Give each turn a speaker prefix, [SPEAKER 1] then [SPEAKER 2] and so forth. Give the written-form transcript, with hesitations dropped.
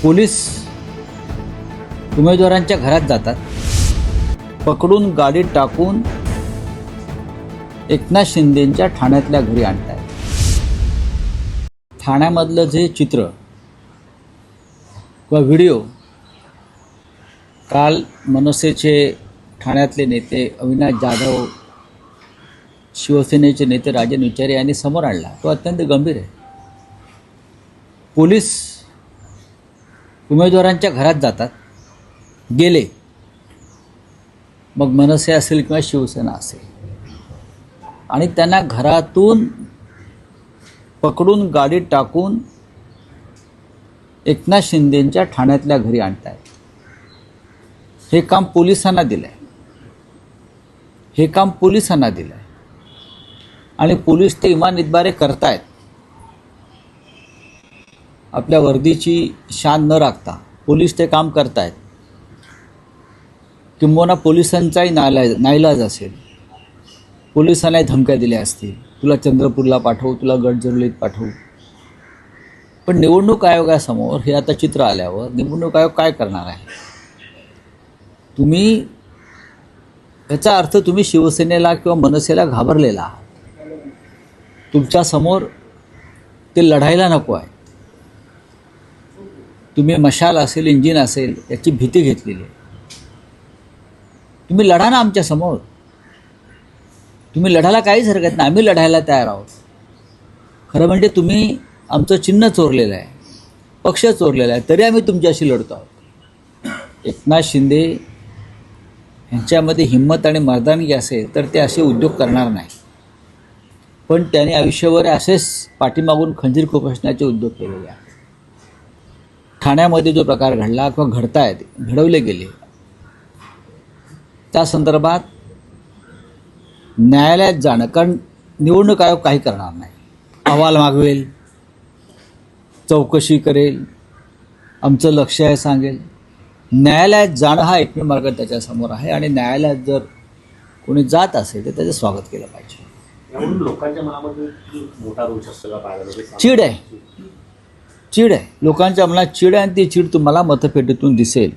[SPEAKER 1] Police उमेदवारांच्या घरात जातात, पकडून गाडीत टाकून एकनाथ शिंदेंच्या ठाण्यातल्या घरी आणतात. ठाण्यामधलं जे चित्र किंवा व्हिडिओ काल मनसेचे ठाण्यातले नेते अविनाश जाधव, शिवसेनेचे नेते राजन विचारे यांनी समोर आणला, तो अत्यंत गंभीर आहे. पोलीस उमेदवारांच्या घरात जातात, गेले, मग मनसे असेल किंवा शिवसेना असेल, आणि त्यांना घरातून पकडून गाडीत टाकून एकनाथ शिंदेंच्या ठाण्यातल्या घरी आणतायत. हे काम पोलिसांना दिलं आहे, हे काम पोलिसांना दिलं आहे आणि पोलीस ते इमान इतबारे करतायत. आपल्या वर्दीची शान न राखता पोलीस ते काम करतायत. किंबहुना पोलिसांचाही नाईलाज असेल, पोलिसांनाही धमक्या दिल्या असतील, तुला चंद्रपूरला पाठवू, तुला गडचिरोलीत पाठवू. पण निवडणूक आयोगासमोर हे आता चित्र आल्यावर निवडणूक आयोग काय करणार आहे? तुम्ही याचा अर्थ तुम्ही शिवसेनेला किंवा मनसेला घाबरलेला आहात. तुमच्यासमोर ते लढायला नको आहे. तुम्ही मशाल असेल, इंजिन असेल याची भीती घेतलेली आहे. तुम्ही लढा ना आमच्यासमोर. तुम्ही लढायला काहीच हरकत नाही, आम्ही लढायला तयार आहोत. खरं म्हणजे तुम्ही आमचं चिन्ह चोरलेलं आहे, पक्ष चोरलेला आहे, तरी आम्ही तुमच्याशी लढतो आहोत. एकनाथ शिंदे यांच्यामध्ये हिंमत आणि मर्दानगी असेल तर ते असे उद्योग करणार नाही. पण त्याने आयुष्यभर असेच पाठीमागून खंजीर खुपसण्याचे उद्योग केलेले आहेत. ठाण्यामध्ये जो प्रकार घडला किंवा घडतायत, घडवले गेले, त्या संदर्भात न्यायालयात जाणं, कारण निवडणूक आयोग काही करणार नाही. अहवाल मागवेल, चौकशी करेल, आमचं लक्ष आहे सांगेल. न्यायालयात जाणं हा एकमेव मार्ग त्याच्यासमोर आहे आणि न्यायालयात जर कोणी जात असेल तर त्याचं स्वागत केलं पाहिजे.
[SPEAKER 2] यावरून लोकांच्या मनामध्ये मोठा रोष असतो का पाहायला?
[SPEAKER 1] चीड आहे, चीड आहे. लोकांच्या मनात चीड आहे आणि ती चीड तुम्हाला मतपेटीतून दिसेल.